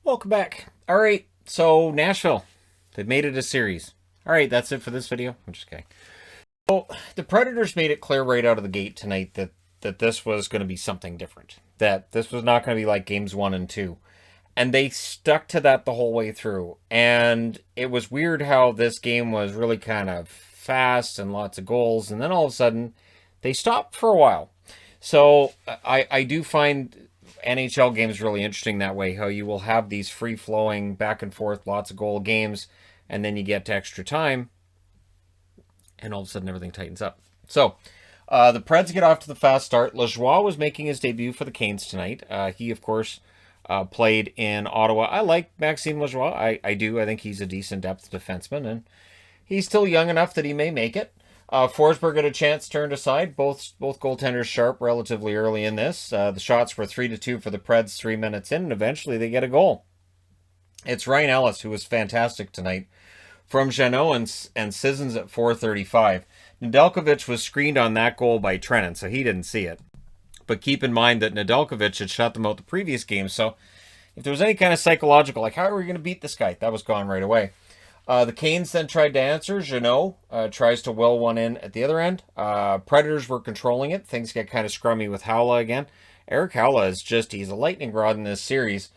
Welcome back. All right, so Nashville, they've made it a series. All right, that's it for this video. I'm just kidding. So the Predators made it clear right out of the gate tonight that this was going to be something different. That this was not going to be like games 1 and 2. And they stuck to that the whole way through. And it was weird how this game was really kind of fast and lots of goals. And then all of a sudden, they stopped for a while. So I do find NHL games really interesting that way, how you will have these free-flowing, back and forth, lots of goal games, and then you get to extra time, and all of a sudden everything tightens up. So, the Preds get off to the fast start. Lajoie was making his debut for the Canes tonight. He, of course, played in Ottawa. I like Maxime Lajoie. I do. I think he's a decent depth defenseman, and he's still young enough that he may make it. Forsberg had a chance turned aside. Both goaltenders sharp relatively early in this. The shots were 3-2 for the Preds 3 minutes in, and eventually they get a goal. It's Ryan Ellis, who was fantastic tonight, from Jeannot and Sissons at 4:35. Nedeljkovic was screened on that goal by Trennan, so he didn't see it. But keep in mind that Nedeljkovic had shut them out the previous game, so if there was any kind of psychological, like, how are we going to beat this guy? That was gone right away. The Canes then tried to answer. Jeannot tries to will one in at the other end. Predators were controlling it. Things get kind of scrummy with Haula again. Erik Haula is he's a lightning rod in this series.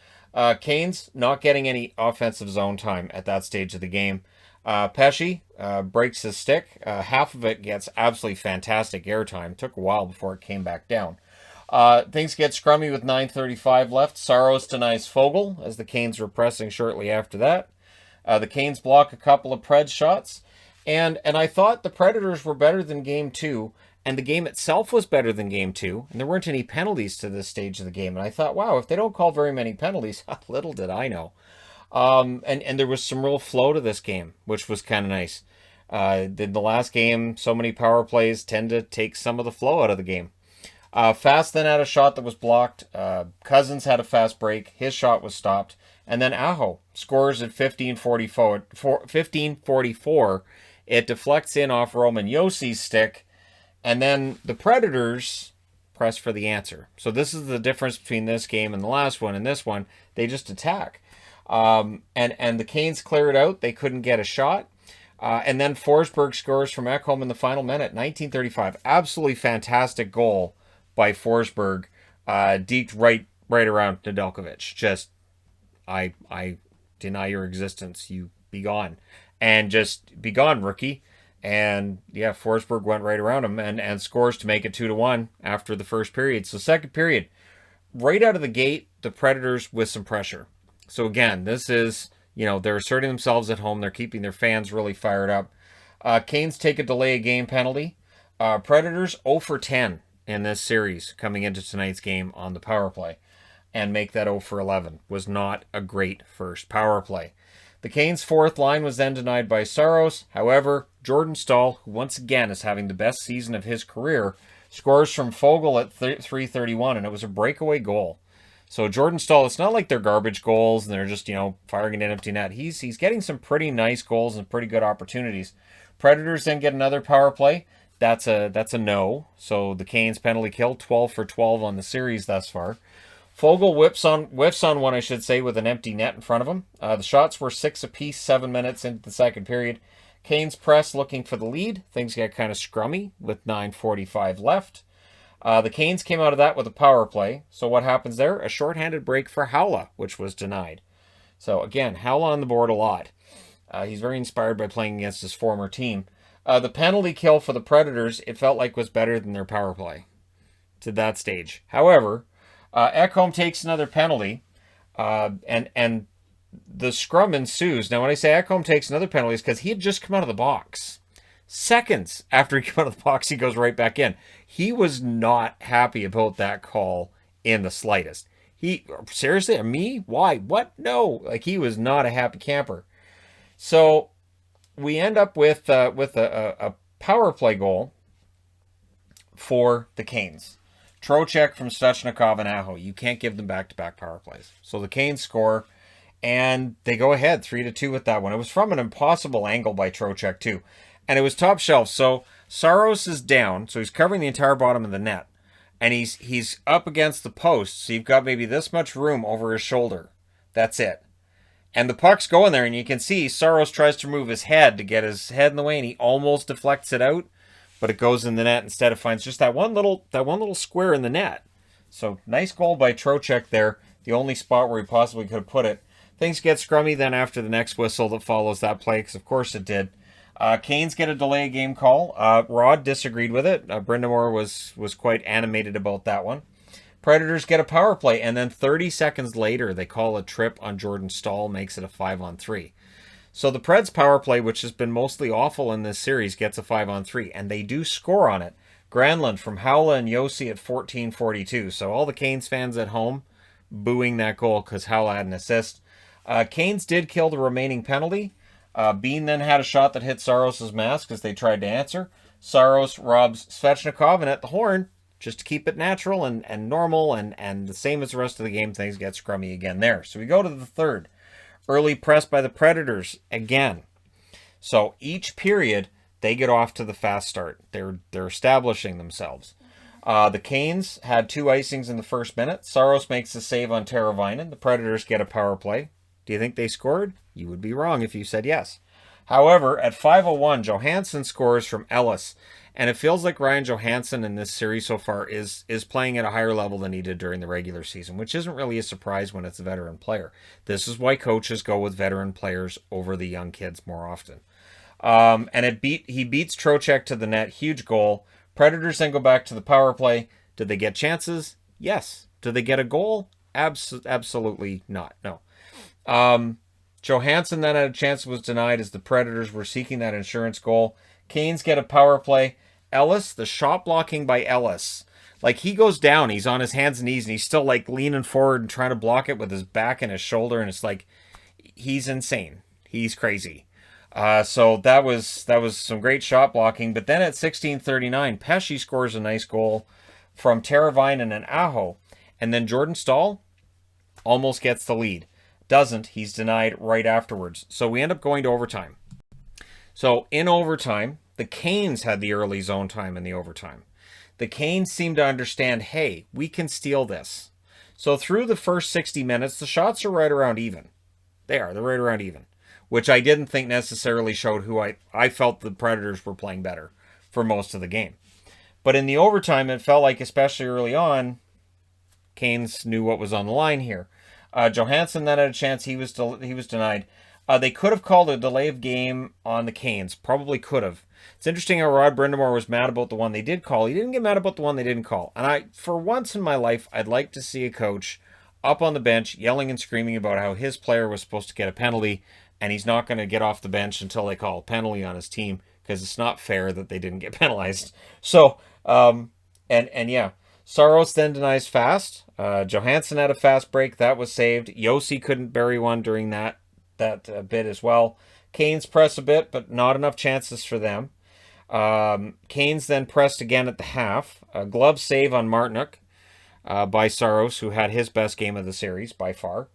Canes not getting any offensive zone time at that stage of the game. Pesce breaks his stick. Half of it gets absolutely fantastic airtime. Took a while before it came back down. Things get scrummy with 9:35 left. Saros denies Fogel as the Canes were pressing shortly after that. The Canes block a couple of Preds shots. And I thought the Predators were better than Game 2. And the game itself was better than Game 2. And there weren't any penalties to this stage of the game. And I thought, wow, if they don't call very many penalties, little did I know. And there was some real flow to this game, which was kind of nice. In the last game, so many power plays tend to take some of the flow out of the game. Fast then had a shot that was blocked. Cousins had a fast break. His shot was stopped. And then Aho scores at 15:44. It deflects in off Roman Yossi's stick. And then the Predators press for the answer. So this is the difference between this game and the last one. And this one, they just attack. And the Canes clear it out. They couldn't get a shot. And then Forsberg scores from Ekholm in the final minute, 19:35. Absolutely fantastic goal by Forsberg. Deked right around Nedeljkovic. Just, I deny your existence. You be gone. And just be gone, rookie. And yeah, Forsberg went right around him and scores to make it 2-1 after the first period. So second period, right out of the gate, the Predators with some pressure. So again, this is, they're asserting themselves at home. They're keeping their fans really fired up. Canes take a delay of game penalty. Predators 0 for 10 in this series coming into tonight's game on the power play. And make that 0 for 11. Was not a great first power play. The Canes' fourth line was then denied by Saros. However, Jordan Staal, who once again is having the best season of his career, scores from Fogel at 3:31, and it was a breakaway goal. So Jordan Staal, it's not like they're garbage goals and they're just, firing an empty net. He's getting some pretty nice goals and pretty good opportunities. Predators then get another power play. That's a no. So the Canes penalty kill, 12 for 12 on the series thus far. Fogel whiffs on one, I should say, with an empty net in front of him. The shots were 6 apiece, 7 minutes into the second period. Canes press looking for the lead. Things get kind of scrummy with 9:45 left. The Canes came out of that with a power play. So what happens there? A shorthanded break for Haula, which was denied. So again, Haula on the board a lot. He's very inspired by playing against his former team. The penalty kill for the Predators, it felt like was better than their power play to that stage. However, Ekholm takes another penalty, and the scrum ensues. Now, when I say Ekholm takes another penalty, it's because he had just come out of the box. Seconds after he came out of the box, he goes right back in. He was not happy about that call in the slightest. Seriously, me? Why? What? No. He was not a happy camper. So we end up with a power play goal for the Canes. Trocheck from Stechnikov and Aho. You can't give them back-to-back power plays. So the Canes score, and they go ahead 3-2 with that one. It was from an impossible angle by Trocheck, too. And it was top shelf. So Saros is down, so he's covering the entire bottom of the net. And he's up against the post, so you've got maybe this much room over his shoulder. That's it. And the puck's going there, and you can see Saros tries to move his head to get his head in the way, and he almost deflects it out, but it goes in the net instead. It finds just that one little square in the net. So nice goal by Trocheck there. The only spot where he possibly could have put it. Things get scrummy then after the next whistle that follows that play, because of course it did. Canes get a delay game call. Rod disagreed with it. Brindamore was quite animated about that one. Predators get a power play, and then 30 seconds later, they call a trip on Jordan Staal, makes it a 5-on-3. So the Preds power play, which has been mostly awful in this series, gets a 5-on-3, and they do score on it. Granlund from Howla and Yossi at 14:42. So all the Canes fans at home booing that goal because Howla had an assist. Canes did kill the remaining penalty. Bean then had a shot that hit Saros' mask as they tried to answer. Saros robs Svechnikov, and at the horn, just to keep it natural and normal and the same as the rest of the game, things get scrummy again there. So we go to the third. Early press by the Predators again. So each period, they get off to the fast start. They're establishing themselves. The Canes had 2 icings in the first minute. Saros makes a save on Teravainen. The Predators get a power play. Do you think they scored? You would be wrong if you said yes. However, at 5:01, Johansson scores from Ellis. And it feels like Ryan Johansson in this series so far is playing at a higher level than he did during the regular season, which isn't really a surprise when it's a veteran player. This is why coaches go with veteran players over the young kids more often. And he beats Trocheck to the net. Huge goal. Predators then go back to the power play. Did they get chances? Yes. Did they get a goal? Absolutely not. No. Johansson then had a chance, was denied as the Predators were seeking that insurance goal. Canes get a power play. Ellis, the shot blocking by Ellis. Like, he goes down, he's on his hands and knees, and he's still, like, leaning forward and trying to block it with his back and his shoulder, and it's like, he's insane. He's crazy. So that was some great shot blocking. But then at 16:39, Pesce scores a nice goal from Teravainen and Aho. And then Jordan Staal almost gets the lead. Doesn't. He's denied right afterwards. So we end up going to overtime. So in overtime, the Canes had the early zone time in the overtime. The Canes seemed to understand, hey, we can steal this. So through the first 60 minutes, the shots are right around even. They're right around even, which I didn't think necessarily showed who I felt the Predators were playing better for most of the game. But in the overtime, it felt like, especially early on, Canes knew what was on the line here. Johansson then had a chance. He was denied. They could have called a delay of game on the Canes. Probably could have. It's interesting how Rod Brindamore was mad about the one they did call. He didn't get mad about the one they didn't call. And for once in my life, I'd like to see a coach up on the bench yelling and screaming about how his player was supposed to get a penalty and he's not going to get off the bench until they call a penalty on his team because it's not fair that they didn't get penalized. So, yeah. Saros then denies fast. Johansson had a fast break. That was saved. Yossi couldn't bury one during that bit as well. Canes press a bit, but not enough chances for them. Canes then pressed again at the half. A glove save on Martinook by Saros, who had his best game of the series by far.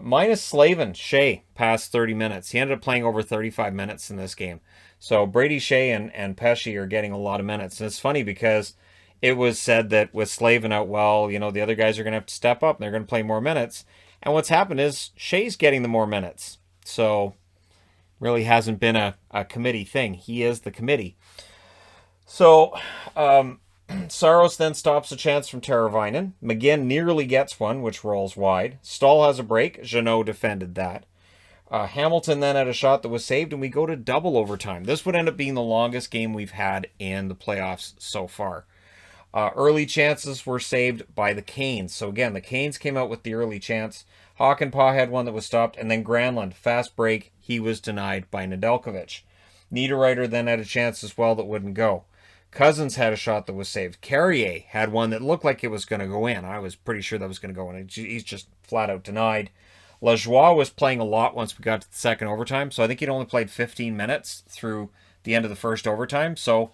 Minus Slavin, Shea, past 30 minutes. He ended up playing over 35 minutes in this game. So Brady Shea and Pesce are getting a lot of minutes. And it's funny because it was said that with Slavin out, well, the other guys are going to have to step up and they're going to play more minutes. And what's happened is Shea's getting the more minutes. So really hasn't been a committee thing. He is the committee. So Saros then stops a chance from Teravainen. McGinn nearly gets one, which rolls wide. Staal has a break. Jeannot defended that. Hamilton then had a shot that was saved, and we go to double overtime. This would end up being the longest game we've had in the playoffs so far. Early chances were saved by the Canes. So again, the Canes came out with the early chance. Hakanpää had one that was stopped, and then Granlund, fast break, he was denied by Nedeljkovic. Niederreiter then had a chance as well that wouldn't go. Cousins had a shot that was saved. Carrier had one that looked like it was going to go in. I was pretty sure that was going to go in. He's just flat out denied. Lajoie was playing a lot once we got to the second overtime, so I think he'd only played 15 minutes through the end of the first overtime. So,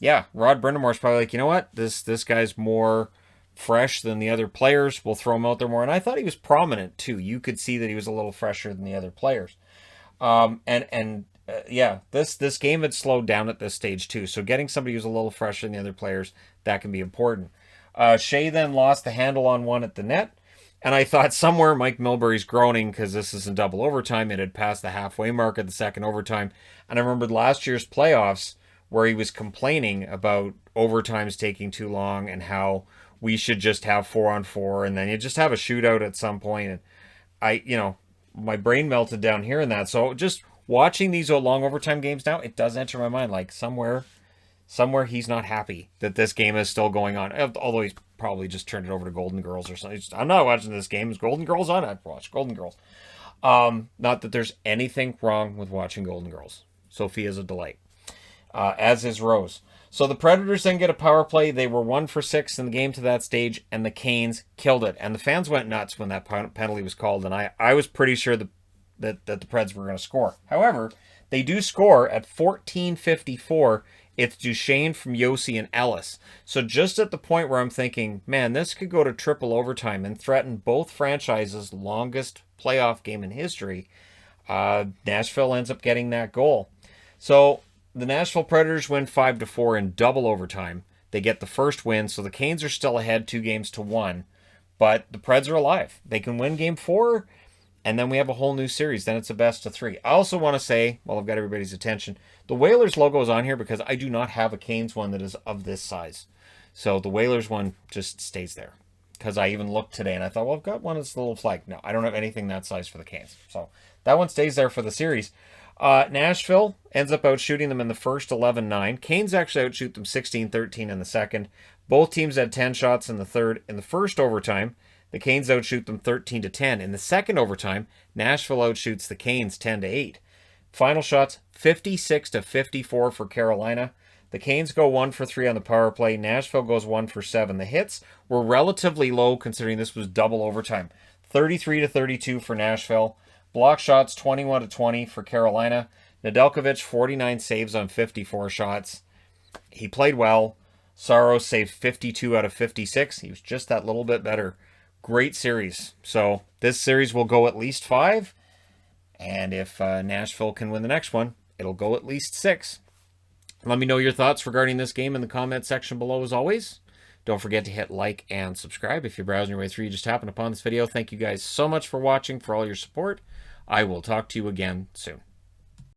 yeah, Rod Brindamore's probably like, you know what? This guy's more fresh than the other players. We'll throw him out there more. And I thought he was prominent, too. You could see that he was a little fresher than the other players. This game had slowed down at this stage, too. So getting somebody who's a little fresher than the other players, that can be important. Shea then lost the handle on one at the net. And I thought somewhere Mike Milbury's groaning because this is in double overtime. It had passed the halfway mark at the second overtime. And I remembered last year's playoffs where he was complaining about overtimes taking too long and how we should just have 4-on-4 and then you just have a shootout at some point. And my brain melted down hearing that. So just watching these long overtime games now, it does enter my mind like somewhere he's not happy that this game is still going on. Although he's probably just turned it over to Golden Girls or something. I'm not watching this game. Is Golden Girls on? I'd watch Golden Girls. Not that there's anything wrong with watching Golden Girls. Sophia's a delight. As is Rose. So the Predators then get a power play. They were 1 for 6 in the game to that stage, and the Canes killed it. And the fans went nuts when that penalty was called, and I was pretty sure that the Preds were going to score. However, they do score at 14:54. It's Duchesne from Yossi and Ellis. So just at the point where I'm thinking, man, this could go to triple overtime and threaten both franchises' longest playoff game in history, Nashville ends up getting that goal. So the Nashville Predators win 5-4 in double overtime. They get the first win, so the Canes are still ahead 2-1, but the Preds are alive. They can win game 4, and then we have a whole new series. Then it's a best of 3. I also want to say, while I've got everybody's attention, the Whalers logo is on here because I do not have a Canes one that is of this size. So the Whalers one just stays there. Because I even looked today and I thought, well, I've got one that's a little flag. No, I don't have anything that size for the Canes. So that one stays there for the series. Nashville ends up outshooting them in the first 11-9. Canes actually outshoot them 16-13 in the second. Both teams had 10 shots in the third. In the first overtime, the Canes outshoot them 13-10. In the second overtime, Nashville outshoots the Canes 10-8. Final shots, 56-54 for Carolina. The Canes go 1 for 3 on the power play. Nashville goes 1 for 7. The hits were relatively low considering this was double overtime. 33-32 for Nashville. Block shots, 21-20 for Carolina. Nedeljkovic, 49 saves on 54 shots. He played well. Saros saved 52 out of 56. He was just that little bit better. Great series. So this series will go at least 5. And if Nashville can win the next one, it'll go at least 6. Let me know your thoughts regarding this game in the comment section below as always. Don't forget to hit like and subscribe. If you're browsing your way through, you just happened upon this video. Thank you guys so much for watching, for all your support. I will talk to you again soon.